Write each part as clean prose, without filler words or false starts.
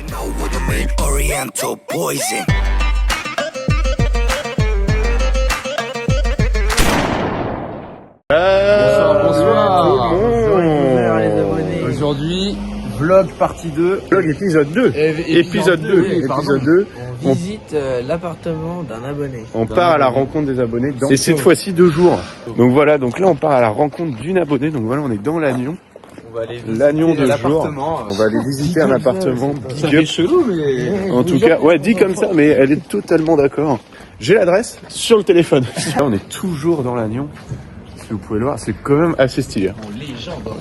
Bonsoir. Aujourd'hui, vlog partie 2. Vlog épisode 2. Épisode 2. Épisode 2. On visite l'appartement d'un abonné. On part à la rencontre des abonnés. Et cette fois-ci 2 jours. Donc voilà, donc là on part à la rencontre d'une abonnée. Donc voilà, on est dans Lannion. Lannion de jour. On va aller visiter un appartement big up. Chelou, mais... En tout cas, ouais, dit comme ça, mais elle est totalement d'accord. J'ai l'adresse sur le téléphone. Là, on est toujours dans Lannion. Si vous pouvez le voir, c'est quand même assez stylé.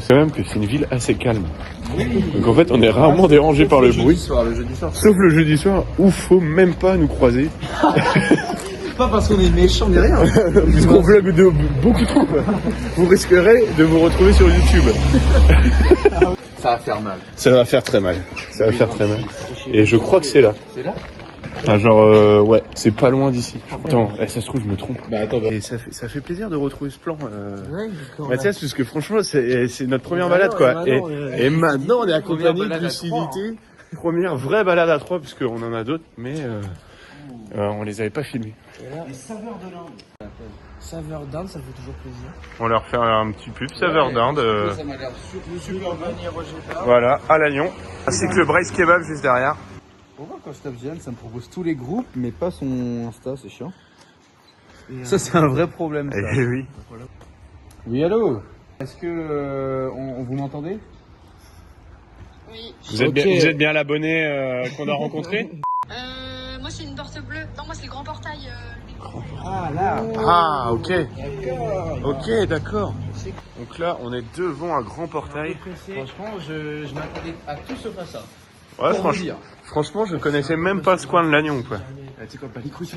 C'est quand même que c'est une ville assez calme. Donc en fait, on est rarement dérangé par le bruit. Le jeudi soir. Sauf le jeudi soir où faut même pas nous croiser. Pas parce qu'on est méchant ni rien. Puisqu'on vlog de beaucoup trop. Vous risquerez de vous retrouver sur YouTube. Ça va faire mal. Ça va faire très mal. Ça va faire très mal. Et je crois que c'est là. C'est là? Enfin, genre, ouais, c'est pas loin d'ici. Attends, ça se trouve, je me trompe. Bah attends, Et ça fait plaisir de retrouver ce plan. Ouais, Mathias, parce que franchement, c'est notre première balade, quoi. Et maintenant, on est accompagné de lucidité. Première vraie balade à 3, puisqu'on en a d'autres, mais on les avait pas filmés. Les saveurs de l'Inde. Saveurs d'Inde, ça fait toujours plaisir. On leur fait un petit pub, saveur d'Inde. Ça m'a l'air super bon. Voilà, à Lannion. Ainsi que le Braise Kebab juste derrière. Pourquoi quand je tape Jeanne, ça me propose tous les groupes, mais pas son Insta, c'est chiant. Ça, c'est un vrai problème, ça. Eh oui. Oui, allô? Est-ce que on vous m'entendez? Oui. Vous êtes bien l'abonné qu'on a rencontré? Moi c'est une porte bleue. Non, moi c'est le grand portail. Ah, là. Ah, ok. Ok, d'accord. Donc là, on est devant un grand portail. Franchement, je m'attendais à tout sauf à ça. Ouais, franchement, je connaissais même pas ce coin de Lannion, quoi. Tu sais quoi, pas les couilles.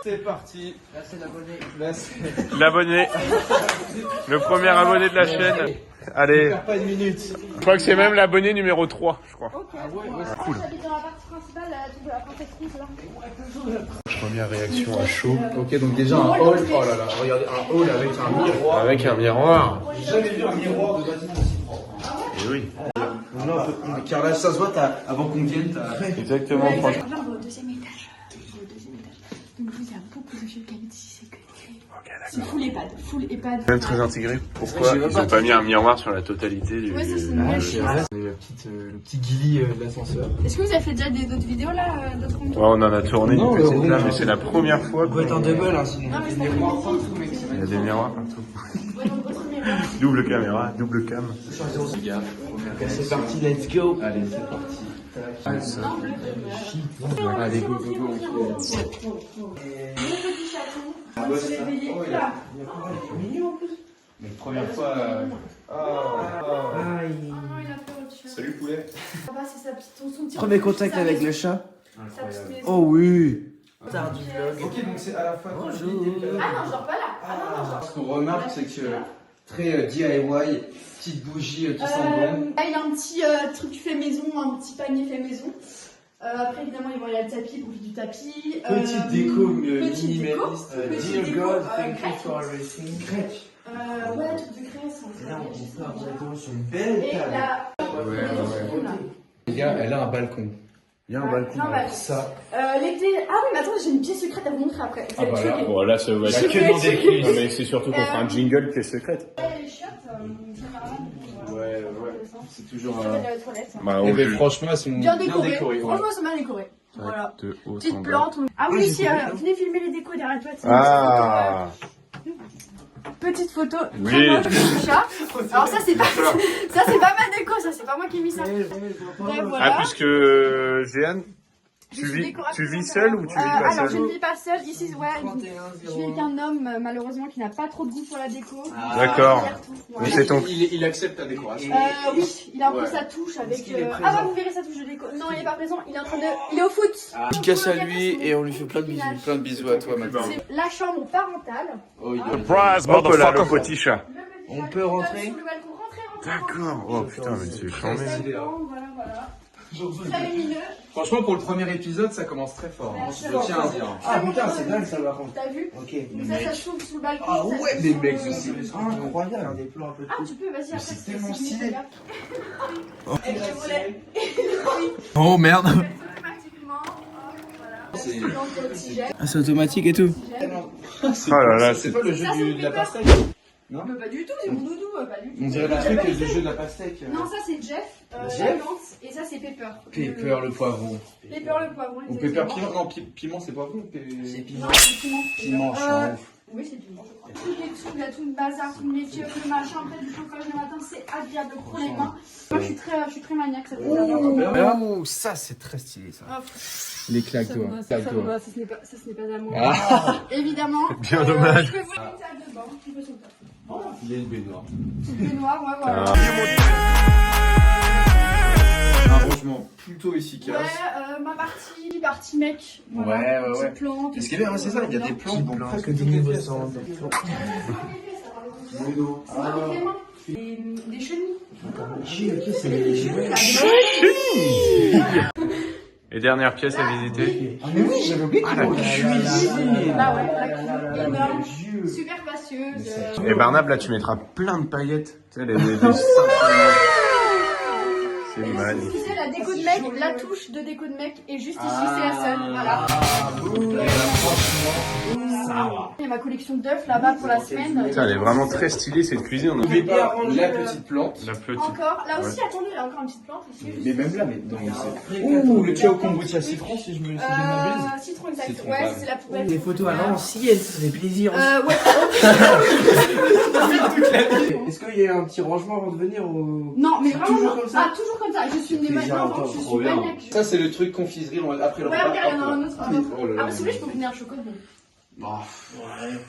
C'est parti. Là, c'est l'abonné. Là, c'est... L'abonné. Le premier abonné de la chaîne. Allez. Pas une minute. Je crois que c'est même l'abonné numéro 3, je crois. Ok. Cool. J'habite dans la partie principale, de la princesse rouge là. Première réaction à chaud. Ok, donc déjà un hall. Oh là là, regardez, un hall avec un miroir. Avec un miroir. J'ai jamais vu un miroir de bâtiment aussi propre. Et oui. Car là, ça se voit, avant qu'on vienne, t'as... Exactement, franchement. Là, on va au deuxième étage. Donc vous, il y a beaucoup de jeux de qualité ici, c'est que c'est full EHPAD. Même très intégré. Pourquoi ils ont pas mis un miroir sur la totalité du... Ouais, ça c'est une C'est le petit guili de l'ascenseur. Est-ce que vous avez fait déjà d'autres vidéos là, d'autres Ouais, on en a tourné une petite là, mais c'est la première fois On peut être un double, hein, sinon. Non, mais c'est pas miroir partout, mec. Il y a des miroirs partout. votre miroir. Double caméra, double cam. C'est parti, let's go. Allez, c'est parti. Allez, go, go, go. Mon petit chaton. On va se réveiller. Là. Mignon en plus. Mais première fois. Ah non, il a fait autre chose. Salut poulet. Là-bas, c'est sa petite, son petit. Premier contact sa avec maison. le chat. Sa petite maison. Oh oui. Tard du vlog. Ok, donc c'est à la fois. Ah non, je dors pas là. Ah non, je dors. Ce qu'on remarque, c'est que très DIY, petite bougie qui sent bon. Là, il a un petit truc fait maison, un petit panier fait maison. Après, évidemment, il y a le tapis, profite du tapis. Petite déco petite minimaliste. déco. Petite Dear déco, God, thank you grec. for everything. Grec. Ouais, truc de création. Là, on part directement sur une belle Et table. là, Les gars, elle a un balcon. Il y a un balcon. non, bah, Ça. l'été. Ah oui, mais attends, j'ai une pièce secrète à vous montrer après. Vous allez choquer. Bon, là, ça va Je être... vais choquer. Non, mais c'est surtout qu'on fera un jingle qui est secrète. Les chiottes, généralement. Ouais. C'est toujours. Ça va dans les toilettes. Bah, Eh on ben, juge. franchement, elles sont Bien décorées. ouais. Franchement, c'est bien décoré. Voilà. De haut en Petite bas. plante. Ah oui, aussi, venez filmer les décos derrière toi. Ah. Petite photo. Oui. Très moche du chat. Alors ça c'est pas ma déco, ça c'est pas moi qui ai mis ça. Ouais, Ah, voilà. puisque Jeanne, tu vis seule ou tu vis pas Alors je seule? ne vis pas seule. Ici, ouais. Je vis avec un homme malheureusement qui n'a pas trop de goût pour la déco. D'accord. Voilà. Mais c'est ton... Il accepte ta décoration. Oui, il a un peu Ouais. sa touche avec. qu'il est présent? Ah bah vous verrez sa touche de déco. Non, il est pas présent. Il est en train de. Il est au foot. Dédicace à lui et on lui fait plein de bisous. Plein de bisous à toi, maintenant. C'est la chambre parentale. Oh, il Surprise, motherfucker, le petit chat. On peut rentrer? Sur le balcon, rentrez. D'accord. Oh putain, mais c'est charmé. Voilà. Très lumineux. Franchement, pour le premier épisode, ça commence très fort. Ouais, Je tiens à dire. Ah putain, c'est dingue ça par contre. T'as vu? Ok. Donc ça s'ouvre sous le balcon. Ah ça ouais, se des sous mecs, le- c'est Incroyable. Des plans un peu Ah, tu peux, vas-y, après. c'est tellement stylé. Et le volet. Oh merde. Automatiquement. Voilà. Donc, l'oxygène. Ah, c'est automatique et tout. Oh là là, C'est pas le jeu Ça, c'est de la Pepper. pastèque. Non. Mais pas du tout, c'est mon doudou, pas du tout. On dirait le truc du jeu de la pastèque. Non, ça c'est Jeff, la Jeff plante, et ça c'est Pepper. Pepper le poivron. Pepper le poivron. Ou pepper piment. Non, piment c'est poivron. C'est piment. Non, c'est piment. Piment, je suis en ouf. Oui, c'est piment, je crois. Tous les trucs, là, tout le bazar, tout le métier, tout le machin, après du chauffage le matin, c'est agréable, honnêtement. Moi, je suis très maniaque, ça fait Oh, ça c'est très stylé ça. Les claques toi. Ça, ce n'est pas d'amour. Ah. Évidemment. Bien dommage. Je peux vous mettre ça dedans, tu peux sur le top. Il y a une baignoire. Petite baignoire, ouais, voilà. Franchement, plutôt efficace. Ouais, ma partie mec. Voilà, Ouais. petite plante. Et ce qui est bien, c'est ça, il y a des plantes dans presque Que toutes du les niveau pièces. sans. Des chenilles. Et dernière pièce à visiter. Ah mais oui, j'avais oublié Ah, la cuisine. Là, ouais, la cuisine énorme, super spacieuse. Et Barnab, là, tu mettras plein de paillettes. Tu sais, les c'est magnifique. Tu sais, la déco de mec, la touche de déco de mec est juste ici, c'est la seule. Voilà. Il y a ma collection d'œufs là-bas pour la semaine. Putain, elle est vraiment très stylée cette cuisine. On a N'oubliez pas la petite plante. la petite. Encore, là aussi, attendez, il y a encore une petite plante ici. Mais même là, mais non, mais c'est. Ouh, le Ciao Kombucha citron, si je m'abuse. Citron exact. Citron, Ouais, grave. c'est la poubelle. Des photos à l'ancienne, ça fait plaisir. Ouais. Est-ce qu'il y a un petit rangement avant de venir au. Non, mais C'est vraiment. toujours comme ça Ah, toujours comme ça. Je suis une des Plaisir à maniaques, entendre, je Trop suis bien. maniaque. Ça, c'est le truc confiserie après le Ouais, repas. regarde, il y en a un autre. Ah, oh là là. Ah, si vous voulez, je peux vous venir un chocolat. Bah,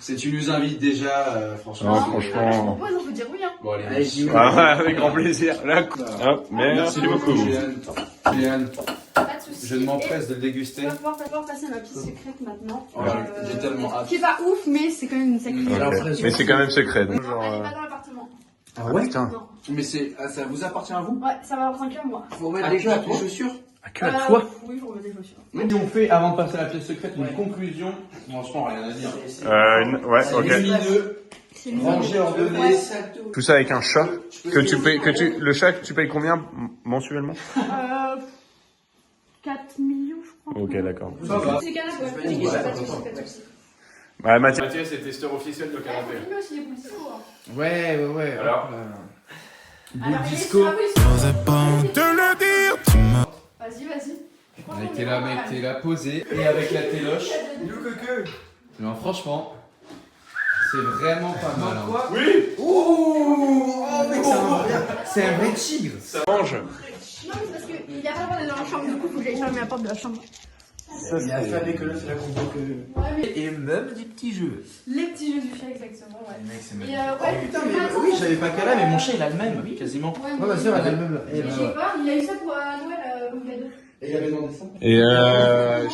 c'est tu nous invites déjà, franchement. Non, Je franchement. propose, on peut dire oui, hein. Bon, allez, Allez, j'y vais. Ah, avec grand plaisir. Là, hop, merci beaucoup. Juliane, Pas de soucis. je m'empresse de le déguster. On va pouvoir passer à ma petite secrète maintenant. Oh là, j'ai tellement hâte. Qui est pas ouf, mais c'est quand même une sacrée. Ok. Mais c'est quand même secret. Donc, Non, genre, elle est pas dans l'appartement. Ah ouais? putain. Non. Mais c'est, ça vous appartient à vous? Ouais, ça va avoir 5 heures, moi. Faut remettre les chaussures. Que à toi. Oui, faut remettre des chaussures. Et on fait, avant de passer à la pièce secrète, une conclusion. Franchement, rien à dire. Ouais, ok. Lumineux, C'est rangé, ordonné. Ouais. Tout ça avec un chat. Le chat, tu payes combien mensuellement? 4 millions, je crois. Ok, d'accord. Ça va. C'est canapé, ouais. Pas de soucis, pas de soucis. Bah, Mathias est testeur officiel de On canapé. met aussi des boules disco. hein. Ouais. Alors Alors, disco. Vas-y. Avec tes là, mec, t'es là posé. Et avec la téloche. Non, franchement, c'est vraiment pas mal. Hein. Oui. C'est un vrai tigre. Ça mange. Non, mais c'est parce qu'il a pas le droit d'aller dans la chambre, du coup, faut que j'aille fermer la porte de la chambre. Il a fallu que là, c'est la compo que. Ouais, mais Et même des petits jeux. les petits jeux du chat, exactement, ouais. Mec, c'est Et magnifique. Putain, mais oui, j'avais pas qu'à là, mais mon chat il a le même, quasiment. Ouais, Moi, ma soeur elle a le même là. Et j'ai pas, il a eu ça pour Noël comme cadeau. Et il avait demandé ça. Et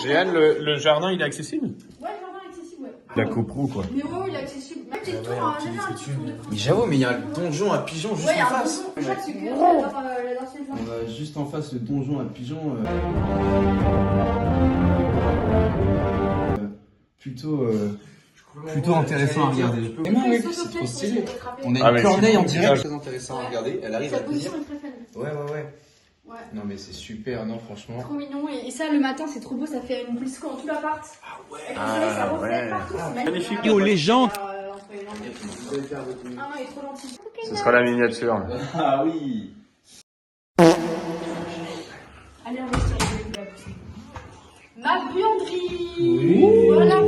Jeanne, le jardin, il est accessible? Ouais, le jardin est accessible, ouais. La couperou, quoi. Mais ouais, il est accessible. Même petite tour, hein, j'ai un petit tour de Mais j'avoue, mais il y a un donjon à pigeons juste Ouais, il y a en un face. donjon. Le chat, c'est que j'adore cette On a juste en face le donjon à pigeons. Plutôt intéressant à regarder. Et moi, oui, c'est trop stylé. On a Ah, une mais corneille c'est en bon, direct. déjà. Très intéressant à regarder. Elle arrive à Sa tenir. position est très fun. Ouais. Ouais. Non, mais c'est super, non, franchement. Trop mignon. Et ça, le matin, c'est trop beau. Ça fait une disco en tout l'appart. Ah ouais. Avec le soleil, ça reflète partout. C'est magnifique. Yo, légende. Ah non, il est trop gentil. Ce sera la miniature. Là. Ah oui. Allez, on va se tirer. Ma buanderie. Voilà.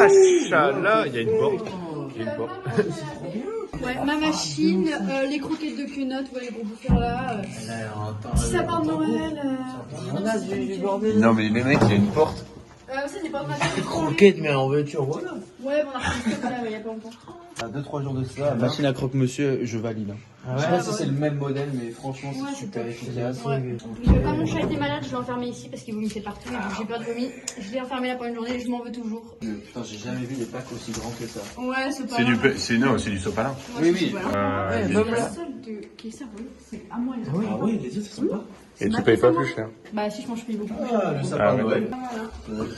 Machallah, il y a une porte. Il y a une porte. Ouais, ma machine, les croquettes de quenottes, ouais, les gros bouffeurs là. Petit sapin de Noël. Non, mais les mecs, il y a une porte. Ça, c'est pas de ma Croquette, mais en voiture, voilà. Ouais, bon, on a reçu ça là, il y a pas longtemps. 2-3 jours de ça. Machine à croque-monsieur, je valide. Je sais pas si c'est le même modèle, mais franchement, Ouais, c'est super efficace. Ouais. Quand mon chat était malade, je l'ai enfermé ici parce qu'il vomissait partout. Et donc j'ai peur de vomir. Je l'ai enfermé là pendant une journée et je m'en veux toujours. Putain, j'ai jamais vu des packs aussi grands que ça. Ouais, c'est pas C'est grave. c'est du sopalin. Ouais, Oui, oui. voilà. Ouais, C'est même la là. seule qui est serveuse. C'est à moi les autres. Ah oui, les autres, ça sont pas. Et tu payes pas plus cher. Bah si, je mange plus beaucoup. Ah, le sapin de Noël. Voilà.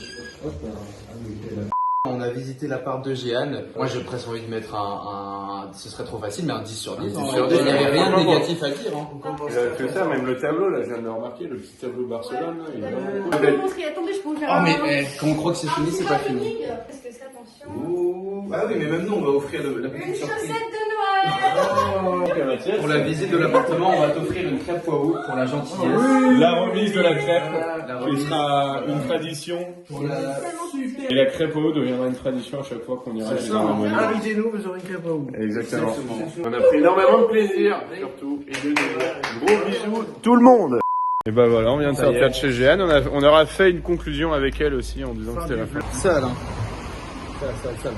On a visité l'appart de Jeanne. Moi, j'ai presque envie de mettre ce serait trop facile, mais un 10 sur 10. 10 sur 10. Il n'y avait rien de négatif à dire. Hein. Il a fait ça, même le tableau, là, je viens de le remarquer, le petit tableau Barcelone, là, il est vraiment Je cool. vais vous montrer. Attendez, je peux vous faire Ah, un. mais quand on croit que c'est fini, c'est pas fini. Parce que c'est attention. Ah oui, mais même nous, on va offrir la Une petite chaussette surprise. de Noël. Pour la visite de l'appartement, on va t'offrir une crêpe poids haut pour la gentillesse. La remise de la crêpe, La qui remise. sera une tradition. Pour la- Et la crêpe au haut deviendra une tradition à chaque fois qu'on ira chez un abonné. Invitez-nous, vous aurez une crêpe à vous. Exactement. On a pris énormément de plaisir, surtout, et de gros bisous, tout le monde. Et bah voilà, on vient de sortir de chez Jeanne, on aura fait une conclusion avec elle aussi en disant que c'était la fin. Ça, là. Ça,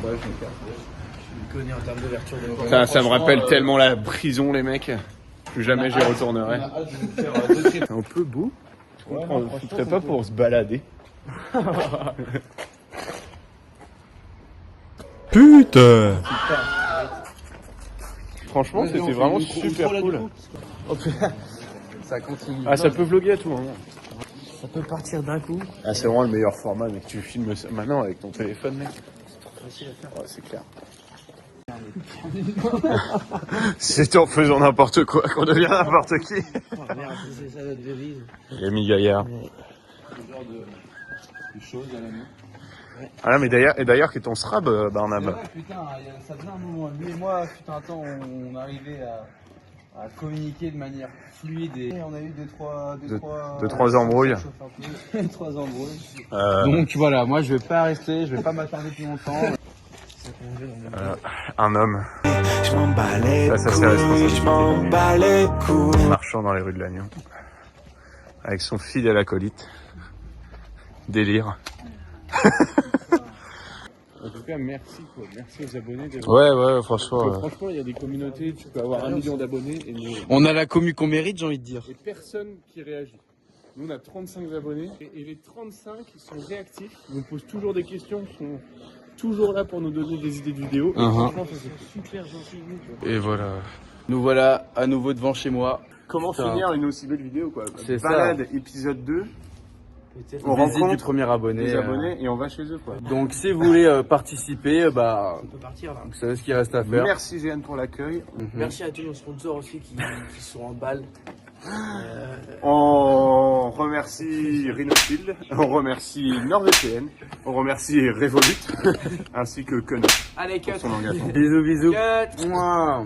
bah, je me connais en termes d'ouverture de Putain, ça me rappelle tellement la prison, les mecs. Plus jamais j'y retournerai. C'est un peu beau. On ne foutrait pas pour se balader. Putain! Franchement, c'était vraiment super cool. Ça continue. Ah, ça peut vlogger à tout moment. Ça peut partir d'un coup. Ah, c'est vraiment le meilleur format, mec. Tu filmes ça maintenant avec ton téléphone, mec. Facile à faire. Ouais, c'est clair. C'est en faisant n'importe quoi qu'on devient n'importe qui. Oh merde, c'est ça notre devise. Rémi Gaillard. Ce genre de choses à la main. Ah là, mais d'ailleurs, qui est ton SRAB, Barnab. Ouais, putain, ça faisait un moment. Lui et moi, fut un temps, on arrivait à communiquer de manière fluide et on a eu deux, trois embrouilles. 3 embrouilles. Donc voilà, moi je vais pas rester, je vais pas m'attarder plus longtemps. un homme. Je m'en bats les Ça, c'est couilles, responsabilité je m'en de bats les couilles. Marchant dans les rues de Lannion. Avec son fidèle acolyte. Délire. En tout cas, merci quoi. Merci aux abonnés. Ouais, franchement. Franchement, il y a des communautés, tu peux avoir 1 million d'abonnés et On a la commu qu'on mérite, j'ai envie de dire. personne qui réagit. Nous, on a 35 abonnés et les 35 sont réactifs. Ils nous posent toujours des questions, ils sont toujours là pour nous donner des idées de vidéos. Et franchement, ça c'est super gentil. Et voilà. Nous voilà à nouveau devant chez moi. Comment finir une aussi belle vidéo quoi? C'est ça. Balade épisode 2. On Visite du rencontre premier abonné. des abonnés et on va chez eux quoi. Donc si vous voulez participer, bah On peut partir là. vous savez ce qu'il reste à faire. Merci Jeanne pour l'accueil. Merci à tous nos sponsors aussi qui sont en balle. On remercie Rhinoshield, on remercie NordVPN, on remercie Revolut, ainsi que Keno Allez, cut. pour son engagement. Bisous bisous. Cut. Mouah.